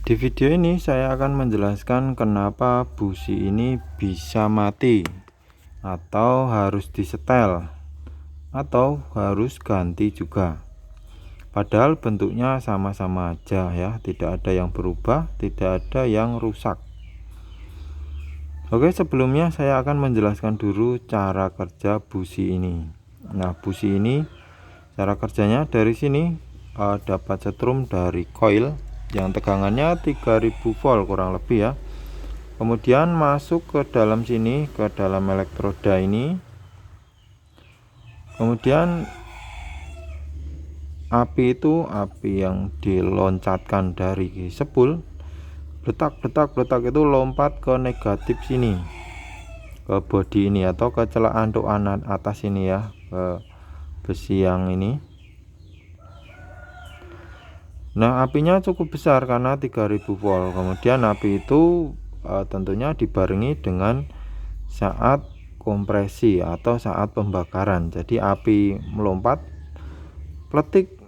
Di video ini saya akan menjelaskan kenapa busi ini bisa mati atau harus disetel atau harus ganti juga. Padahal bentuknya sama-sama aja ya, tidak ada yang berubah, tidak ada yang rusak. Oke, sebelumnya saya akan menjelaskan dulu cara kerja busi ini. Nah, busi ini cara kerjanya dari sini dapat setrum dari coil yang tegangannya 3000 volt kurang lebih ya. Kemudian masuk ke dalam sini, ke dalam elektroda ini. Kemudian api itu yang diloncatkan dari spool, detak itu lompat ke negatif sini, ke bodi ini atau ke celah antukan atas ini ya, ke besi yang ini. Nah, apinya cukup besar karena 3000 volt. Kemudian api itu tentunya dibarengi dengan saat kompresi atau saat pembakaran. Jadi api melompat peletik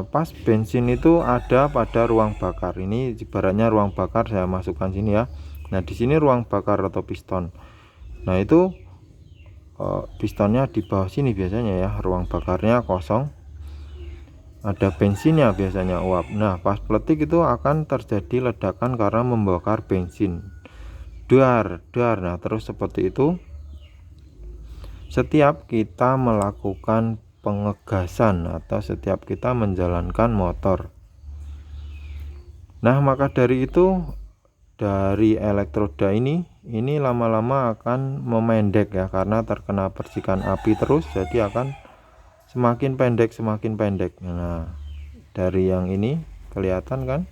pas bensin itu ada pada ruang bakar. Ini ibaratnya ruang bakar, saya masukkan sini ya. Nah, di sini ruang bakar atau piston. Nah, itu pistonnya di bawah sini biasanya ya, ruang bakarnya kosong. Ada bensinnya biasanya uap. Nah, pas peletik itu akan terjadi ledakan karena membakar bensin. Dar. Nah, terus seperti itu setiap kita melakukan pengegasan atau setiap kita menjalankan motor. Nah, maka dari itu dari elektroda ini lama-lama akan memendek ya, karena terkena percikan api terus, jadi akan semakin pendek. Nah, dari yang ini kelihatan kan,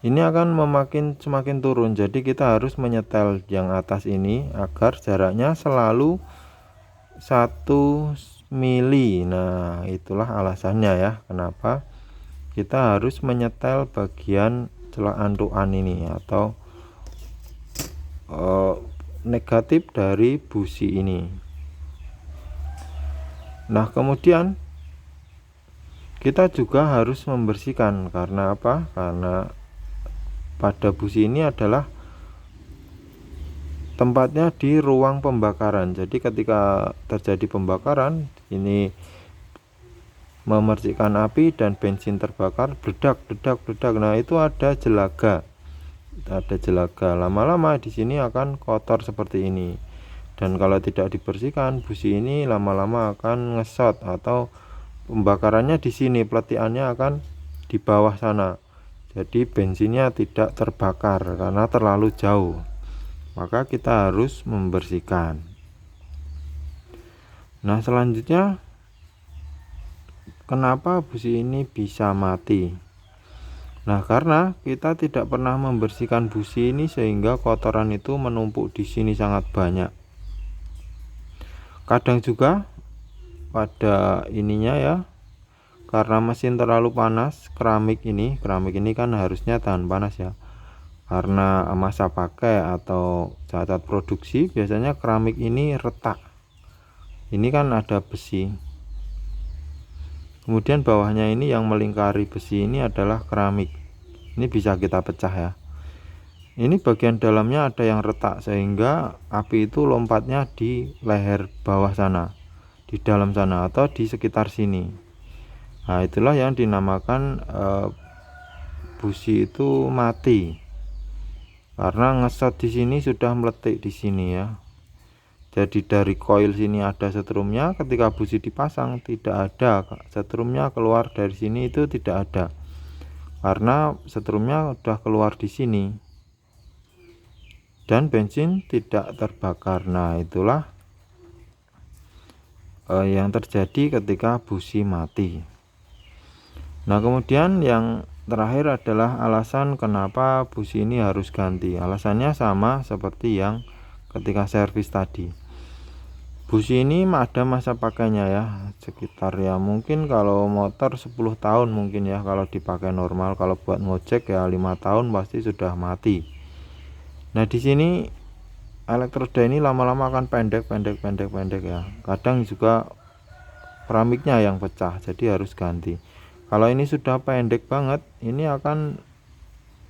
ini akan semakin turun. Jadi kita harus menyetel yang atas ini agar jaraknya selalu 1 mili. Nah, itulah alasannya ya, kenapa kita harus menyetel bagian celah antukan ini atau negatif dari busi ini. Nah, kemudian kita juga harus membersihkan. Karena apa? Karena pada busi ini adalah tempatnya di ruang pembakaran. Jadi ketika terjadi pembakaran, ini memercikkan api dan bensin terbakar, bledak. Nah, itu ada jelaga. Lama-lama di sini akan kotor seperti ini. Dan kalau tidak dibersihkan, busi ini lama-lama akan ngesot atau pembakarannya di sini, peletikannya akan di bawah sana. Jadi bensinnya tidak terbakar karena terlalu jauh. Maka kita harus membersihkan. Nah, selanjutnya kenapa busi ini bisa mati? Nah, karena kita tidak pernah membersihkan busi ini sehingga kotoran itu menumpuk di sini sangat banyak. Kadang juga pada ininya ya, karena mesin terlalu panas, keramik ini kan harusnya tahan panas ya. Karena masa pakai atau cacat produksi, biasanya keramik ini retak. Ini kan ada besi. Kemudian bawahnya ini yang melingkari besi ini adalah keramik. Ini bisa kita pecah ya. Ini bagian dalamnya ada yang retak sehingga api itu lompatnya di leher bawah sana, di dalam sana atau di sekitar sini. Nah, itulah yang dinamakan busi itu mati. Karena ngesot di sini sudah meletik di sini ya. Jadi dari coil sini ada setrumnya, ketika busi dipasang tidak ada setrumnya keluar dari sini, itu tidak ada. Karena setrumnya sudah keluar di sini. Dan bensin tidak terbakar. Nah, itulah yang terjadi ketika busi mati. Nah, kemudian yang terakhir adalah alasan kenapa busi ini harus ganti. Alasannya sama seperti yang ketika servis tadi. Busi ini ada masa pakainya ya, sekitar ya mungkin kalau motor 10 tahun mungkin ya kalau dipakai normal. Kalau buat ngojek ya 5 tahun pasti sudah mati. Nah, di sini elektroda ini lama-lama akan pendek ya. Kadang juga keramiknya yang pecah, jadi harus ganti. Kalau ini sudah pendek banget, ini akan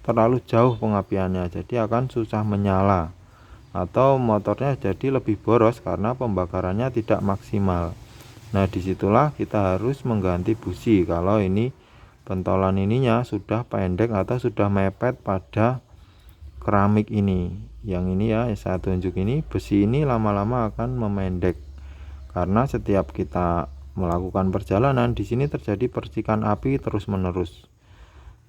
terlalu jauh pengapiannya, jadi akan susah menyala atau motornya jadi lebih boros karena pembakarannya tidak maksimal. Nah, disitulah kita harus mengganti busi kalau ini pentolan ininya sudah pendek atau sudah mepet pada keramik ini. Yang ini ya, saya tunjuk ini, besi ini lama-lama akan memendek karena setiap kita melakukan perjalanan di sini terjadi percikan api terus-menerus.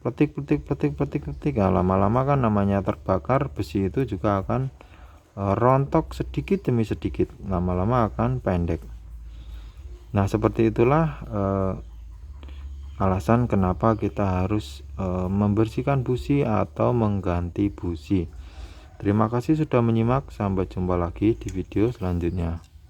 Petik, nah, lama-lama kan namanya terbakar, besi itu juga akan rontok sedikit demi sedikit, lama-lama akan pendek. Nah, seperti itulah alasan kenapa kita harus membersihkan busi atau mengganti busi. Terima kasih sudah menyimak, sampai jumpa lagi di video selanjutnya.